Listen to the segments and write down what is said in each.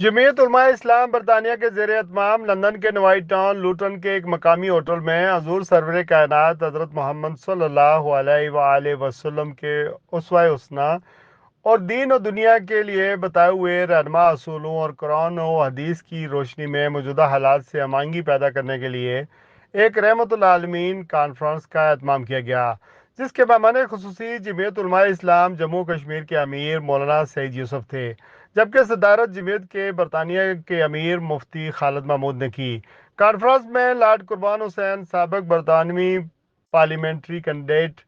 जमीयत उलमा इस्लाम बरतानिया के ज़ेर एहतमाम लंदन के नवाई टाउन लूटन के एक मकामी होटल में हजूर सरवर कायनात हज़रत मोहम्मद सल्लल्लाहु अलैहि वसल्लम के उसवा हुस्ना और दीन और दुनिया के लिए बताए हुए रहनुमा असूलों और कुरान और हदीस की रोशनी में मौजूदा हालात से हमायंगी पैदा करने के लिए एक रहमतुल आलमीन कॉन्फ्रेंस का एहतमाम किया गया, जिसके मेहमान खुसूसी जमीयत उलमा इस्लाम जम्मू कश्मीर के अमीर मौलाना सईद यूसुफ थे, जबकि सदारत जमीयत के बरतानिया के अमीर मुफ्ती खालिद महमूद ने की। कॉन्फ्रेंस में लॉर्ड कुर्बान हुसैन सबक बरतानवी पार्लियामेंट्री कैंडिडेट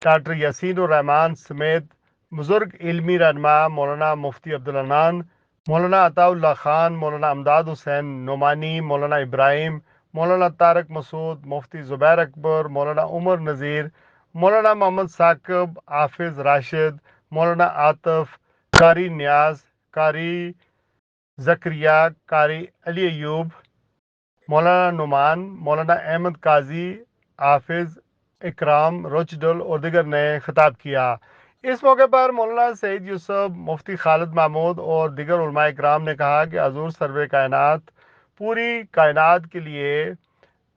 डॉक्टर यासीन उर रहमान समेत बुजुर्ग इल्मी रहनुमा मौलाना मुफ्ती अब्दुल अनान, मौलाना अताउल्लाह खान, मौलाना अमदाद हुसैन नोमानी, मौलाना इब्राहिम, मौलाना तारक मसूद, मुफ्ती ज़ुबैर अकबर, मौलाना उमर नज़ीर, मौलाना मोहम्मद साकिब, हाफिज़ राशिद, मौलाना आतिफ, कारी न्याज, कारी जकरिया, कारी अली अयूब, मौलाना नुमान, मौलाना अहमद काजी, हाफिज इकराम रोचडल और दिगर ने खिताब किया। इस मौके पर मौलाना सईद यूसुफ, मुफ्ती खालिद महमूद और दिगर उलमा इकराम ने कहा कि हजूर सर्वे कायनात पूरी कायनात के लिए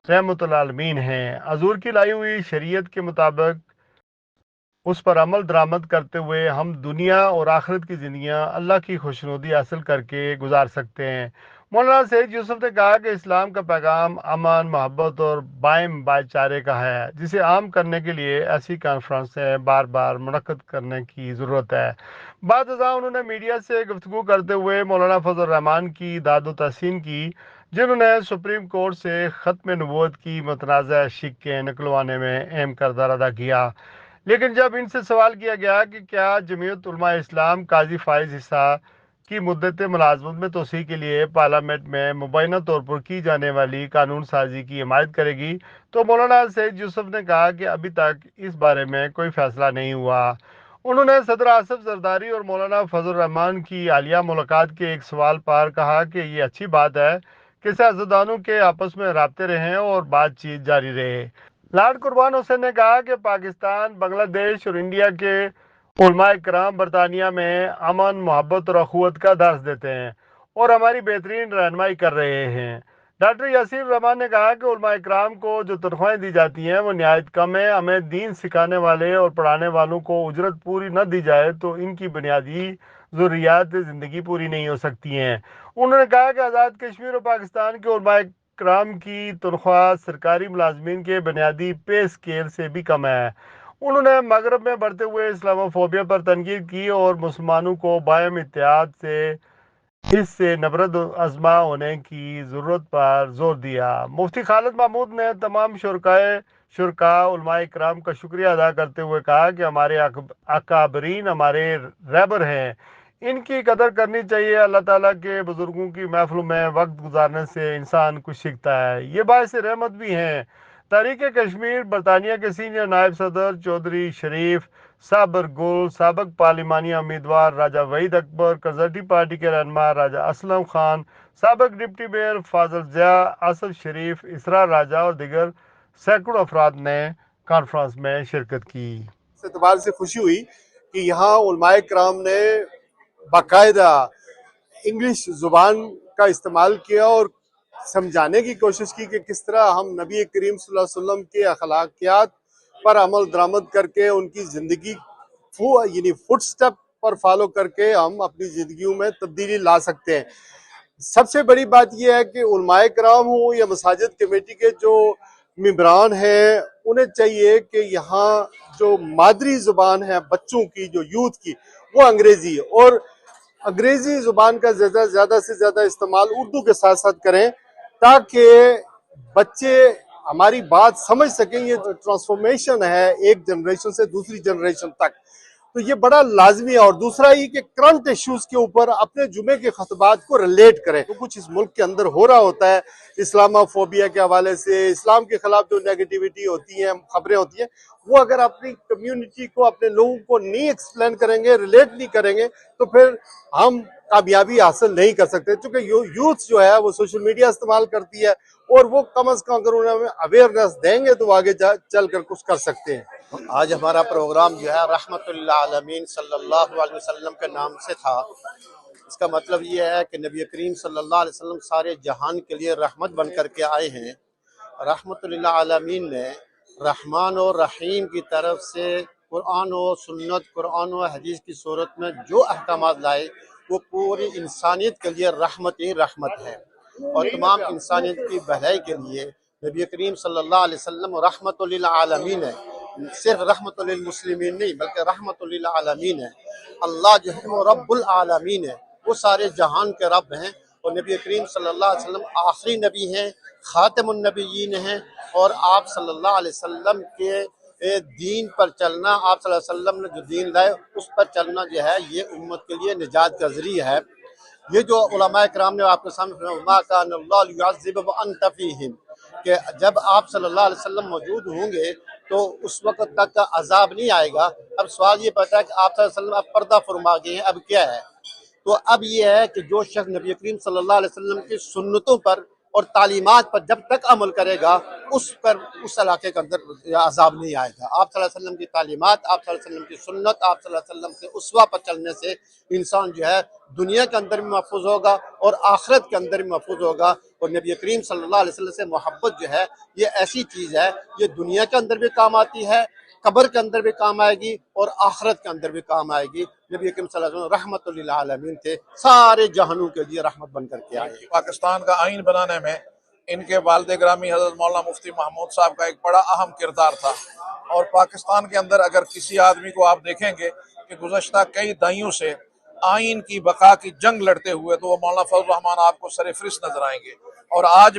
रहमतुल आलमीन हैं। हजूर की लाई हुई शरीयत के मुताबिक उस पर अमल दरामद करते हुए हम दुनिया और आखिरत की ज़िंदगियां अल्लाह की खुशनुदी हासिल करके गुजार सकते हैं। मौलाना सईद यूसुफ ने कहा कि इस्लाम का पैगाम अमन, मोहब्बत और बायम भाईचारे का है, जिसे आम करने के लिए ऐसी कॉन्फ्रेंसें बार बार मुनक्कद करने की ज़रूरत है। बाद अज़ां उन्होंने मीडिया से गुफ्तगू करते हुए मौलाना फजल रहमान की दाद व तहसीन की, जिन्होंने सुप्रीम कोर्ट से ख़त्म नबूवत की मुतनाज़ा शिक्कें निकलवाने में अहम किरदार अदा किया। लेकिन जब इनसे सवाल किया गया कि क्या जमीयत उलमा इस्लाम काजी फाइज हिस्सा की मुद्दत मुलाजमत में तोसी के लिए पार्लियामेंट में मुबैना तौर पर की जाने वाली कानून साजी की हिमायत करेगी, तो मौलाना सईद यूसुफ ने कहा कि अभी तक इस बारे में कोई फैसला नहीं हुआ। उन्होंने सदर आसफ जरदारी और मौलाना फजल रहमान की हालिया मुलाकात के एक सवाल पर कहा कि ये अच्छी बात है कि सियासतदानों के आपस में राब्ते रहें और बातचीत जारी रहे। लॉर्ड कुर्बान हुसैन ने कहा कि पाकिस्तान, बांग्लादेश और इंडिया के उलमा इकराम बरतानिया में अमन, मोहब्बत और अखुवत का दर्स देते हैं और हमारी बेहतरीन रहनुमाई कर रहे हैं। डॉक्टर यासीर रहमान ने कहा कि उलमा इकराम को जो तनख्वाहें दी जाती हैं वो नहायत कम है। हमें दीन सिखाने वाले और पढ़ाने वालों को उजरत पूरी न दी जाए तो इनकी बुनियादी ज़रूरियात ज़िंदगी पूरी नहीं हो सकती हैं। उन्होंने कहा कि आज़ाद कश्मीर और पाकिस्तान के उलमा इकराम की तनख्वाह सरकारी मुलाजमीन के बुनियादी पे स्केल से भी कम है। उन्होंने मगरब में बढ़ते हुए इस्लामोफोबिया पर तनकीद की और मुसलमानों को बायम इत्तेहाद से इससे नफरत आजमा होने की ज़रूरत पर जोर दिया। मुफ्ती खालिद महमूद ने तमाम शुरका उलमा इकराम का शुक्रिया अदा करते हुए कहा कि हमारे अकाबरीन हमारे रहबर हैं, इनकी कदर करनी चाहिए। अल्लाह ताला के बुजुर्गों की महफिलों में वक्त गुजारने से इंसान कुछ सीखता है, ये बायस रहमत भी हैं। तहरीक कश्मीर बरतानिया के सीनियर नायब सदर चौधरी शरीफ साबर गुल, सबक पार्लिमानी उम्मीदवार राजा वहीद अकबर, कंजर्वेटिव पार्टी के रहनुमा राजा असलम खान, सबक डिप्टी मेयर फाजल जिया, असद शरीफ, इसरा राजा और दिगर सैकड़ों अफराद ने कॉन्फ्रेंस में शिरकत की। इस एतबार से खुशी हुई कि यहाँ उलमाए कराम ने बाकायदा इंग्लिश जुबान का इस्तेमाल किया और समझाने की कोशिश की कि किस तरह हम नबी करीम सल्लल्लाहु अलैहि वसल्लम के अखलाकियात पर अमल दरामद करके उनकी ज़िंदगी यानी फुट स्टेप पर फॉलो करके हम अपनी ज़िंदगियों में तब्दीली ला सकते हैं। सबसे बड़ी बात यह है कि उलमाए कराम हो या मसाजिद कमेटी के जो मेंबरान हैं, उन्हें चाहिए कि यहाँ जो मादरी ज़ुबान है बच्चों की, जो यूथ की, वो अंग्रेज़ी है और अंग्रेजी जुबान का ज्यादा से ज्यादा इस्तेमाल उर्दू के साथ साथ करें ताकि बच्चे हमारी बात समझ सकें। ये ट्रांसफॉर्मेशन है एक जनरेशन से दूसरी जनरेशन तक, तो ये बड़ा लाजमी है। और दूसरा ये कि करंट इश्यूज के ऊपर अपने जुमे के खतबात को रिलेट करें। तो कुछ इस मुल्क के अंदर हो रहा होता है इस्लामोफोबिया के हवाले से, इस्लाम के खिलाफ जो नेगेटिविटी होती है, खबरें होती हैं, वो अगर अपनी कम्युनिटी को, अपने लोगों को नहीं एक्सप्लेन करेंगे, रिलेट नहीं करेंगे, तो फिर हम कामयाबी हासिल नहीं कर सकते। क्योंकि यूथ जो है वो सोशल मीडिया इस्तेमाल करती है और वो कम अज कम अगर उन्हें अवेयरनेस देंगे तो आगे चल कर कुछ कर सकते हैं। आज हमारा प्रोग्राम जो है रहमतुल्लिल आलमीन सल्लल्लाहु अलैहि वसल्लम के नाम से था। اس کا مطلب یہ ہے کہ نبی کریم صلی اللہ علیہ وسلم سارے جہان کے لیے رحمت بن کر کے آئے ہیں۔ رحمت للعالمین نے رحمان و رحیم کی طرف سے قرآن و سنت، قرآن و حدیث کی صورت میں جو احکامات لائے وہ پوری انسانیت کے لیے رحمت ہی رحمت ہے، اور تمام انسانیت کی بھلائی کے لیے نبی کریم صلی اللہ علیہ وسلم رحمت للعالمین ہے۔ صرف رحمت للمسلمین نہیں بلکہ رحمت للعالمین ہے۔ اللہ جو ہے وہ رب العالمین ہے، وہ سارے جہان کے رب ہیں، اور نبی کریم صلی اللہ علیہ وسلم آخری نبی ہیں، خاتم النبیین ہیں، اور آپ صلی اللہ علیہ وسلم کے دین پر چلنا، آپ صلی اللہ علیہ وسلم نے جو دین لائے اس پر چلنا جو ہے یہ امت کے لیے نجات کا ذریعہ ہے۔ یہ جو علماء کرام نے آپ کے سامنے فرمایا ما کان اللہ لیعذب وانت فیہم، کہ جب آپ صلی اللہ علیہ وسلم موجود ہوں گے تو اس وقت تک کا عذاب نہیں آئے گا۔ اب سوال یہ پتا ہے کہ آپ صلی اللہ علیہ وسلم اب پردہ فرما گئے ہیں، اب کیا ہے؟ تو اب یہ ہے کہ جو شخص نبی کریم صلی اللہ علیہ وسلم کی سنتوں پر اور تعلیمات پر جب تک عمل کرے گا اس پر اس علاقے کے اندر عذاب نہیں آئے گا۔ آپ صلی اللہ علیہ وسلم کی تعلیمات، آپ صلی اللہ علیہ وسلم کی سنت، آپ صلی اللہ علیہ وسلم کے اسوہ پر چلنے سے انسان جو ہے دنیا کے اندر بھی محفوظ ہوگا اور آخرت کے اندر بھی محفوظ ہوگا۔ اور نبی کریم صلی اللہ علیہ وسلم سے محبت جو ہے یہ ایسی چیز ہے، یہ دنیا کے اندر بھی کام آتی ہے، قبر کے اندر بھی کام آئے گی اور آخرت کے اندر بھی کام آئے گی۔ نبی کریم صلی اللہ علیہ وسلم رحمت للعالمین تھے، سارے جہانوں کے لیے رحمت بن کر کے آئے۔ پاکستان کا آئین بنانے میں ان کے والد گرامی حضرت مولانا مفتی محمود صاحب کا ایک بڑا اہم کردار تھا، اور پاکستان کے اندر اگر کسی آدمی کو آپ دیکھیں گے کہ گزشتہ کئی دہائیوں سے آئین کی بقا کی جنگ لڑتے ہوئے تو وہ مولانا فضل الرحمان آپ کو سر فہرست نظر آئیں گے، اور آج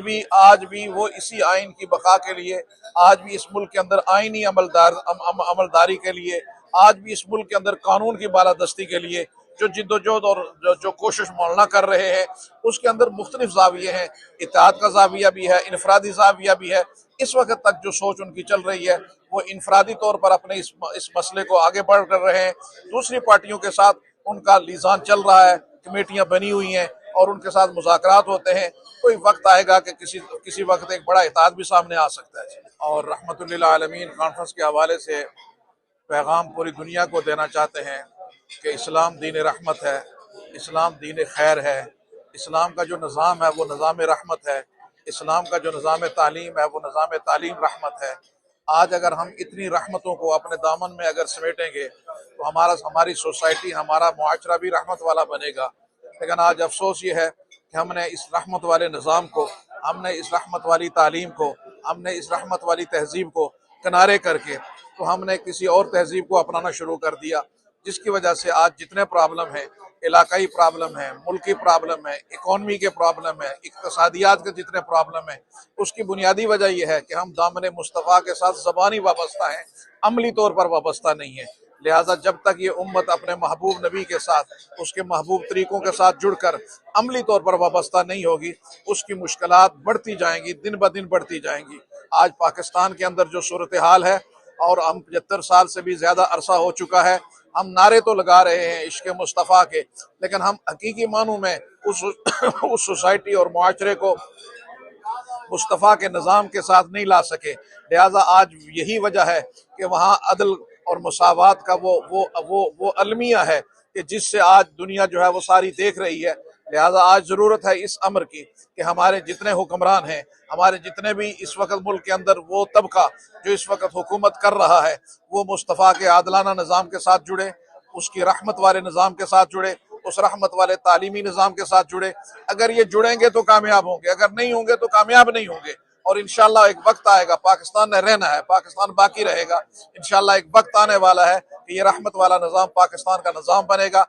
بھی وہ اسی آئین کی بقا کے لیے، آج بھی اس ملک کے اندر آئینی عملداری کے لیے، آج بھی اس ملک کے اندر قانون کی بالادستی کے لیے جو جد و جہد اور جو کوشش مولانا کر رہے ہیں اس کے اندر مختلف زاویے ہیں۔ اتحاد کا زاویہ بھی ہے، انفرادی زاویہ بھی ہے۔ اس وقت تک جو سوچ ان کی چل رہی ہے وہ انفرادی طور پر اپنے اس مسئلے کو آگے بڑھ کر رہے ہیں، دوسری پارٹیوں کے ساتھ ان کا لیزان چل رہا ہے، کمیٹیاں بنی ہوئی ہیں اور ان کے ساتھ مذاکرات ہوتے ہیں۔ کوئی وقت آئے گا کہ کسی وقت ایک بڑا اتحاد بھی سامنے آ سکتا ہے۔ اور رحمت للعالمین کانفرنس کے حوالے سے پیغام پوری دنیا کو دینا چاہتے ہیں کہ اسلام دین رحمت ہے، اسلام دین خیر ہے، اسلام کا جو نظام ہے وہ نظام رحمت ہے، اسلام کا جو نظام تعلیم ہے وہ نظام تعلیم رحمت ہے۔ آج اگر ہم اتنی رحمتوں کو اپنے دامن میں اگر سمیٹیں گے تو ہماری سوسائٹی، ہمارا معاشرہ بھی رحمت والا بنے گا۔ لیکن آج افسوس یہ ہے کہ ہم نے اس رحمت والے نظام کو، ہم نے اس رحمت والی تعلیم کو، ہم نے اس رحمت والی تہذیب کو کنارے کر کے تو ہم نے کسی اور تہذیب کو اپنانا شروع کر دیا، جس کی وجہ سے آج جتنے پرابلم ہیں، علاقائی پرابلم ہیں، ملکی پرابلم ہے، اکانومی کے پرابلم ہے، اقتصادیات کے جتنے پرابلم ہیں، اس کی بنیادی وجہ یہ ہے کہ ہم دامن مصطفیٰ کے ساتھ زبانی وابستہ ہیں، عملی طور پر وابستہ نہیں ہیں۔ لہٰذا جب تک یہ امت اپنے محبوب نبی کے ساتھ، اس کے محبوب طریقوں کے ساتھ جڑ کر عملی طور پر وابستہ نہیں ہوگی، اس کی مشکلات بڑھتی جائیں گی، دن بدن بڑھتی جائیں گی۔ آج پاکستان کے اندر جو صورتحال ہے، اور ہم 75 سال سے بھی زیادہ عرصہ ہو چکا ہے، ہم نعرے تو لگا رہے ہیں عشق مصطفیٰ کے، لیکن ہم حقیقی معنوں میں اس سوسائٹی اور معاشرے کو مصطفیٰ کے نظام کے ساتھ نہیں لا سکے۔ لہٰذا آج یہی وجہ ہے کہ وہاں عدل اور مساوات کا وہ المیہ ہے کہ جس سے آج دنیا جو ہے وہ ساری دیکھ رہی ہے۔ لہٰذا آج ضرورت ہے اس امر کی کہ ہمارے جتنے حکمران ہیں، ہمارے جتنے بھی اس وقت ملک کے اندر وہ طبقہ جو اس وقت حکومت کر رہا ہے، وہ مصطفیٰ کے عادلانہ نظام کے ساتھ جڑے، اس کی رحمت والے نظام کے ساتھ جڑے، اس رحمت والے تعلیمی نظام کے ساتھ جڑے۔ اگر یہ جڑیں گے تو کامیاب ہوں گے، اگر نہیں ہوں گے تو کامیاب نہیں ہوں گے۔ اور انشاءاللہ ایک وقت آئے گا، پاکستان نے رہنا ہے، پاکستان باقی رہے گا۔ انشاءاللہ ایک وقت آنے والا ہے کہ یہ رحمت والا نظام پاکستان کا نظام بنے گا۔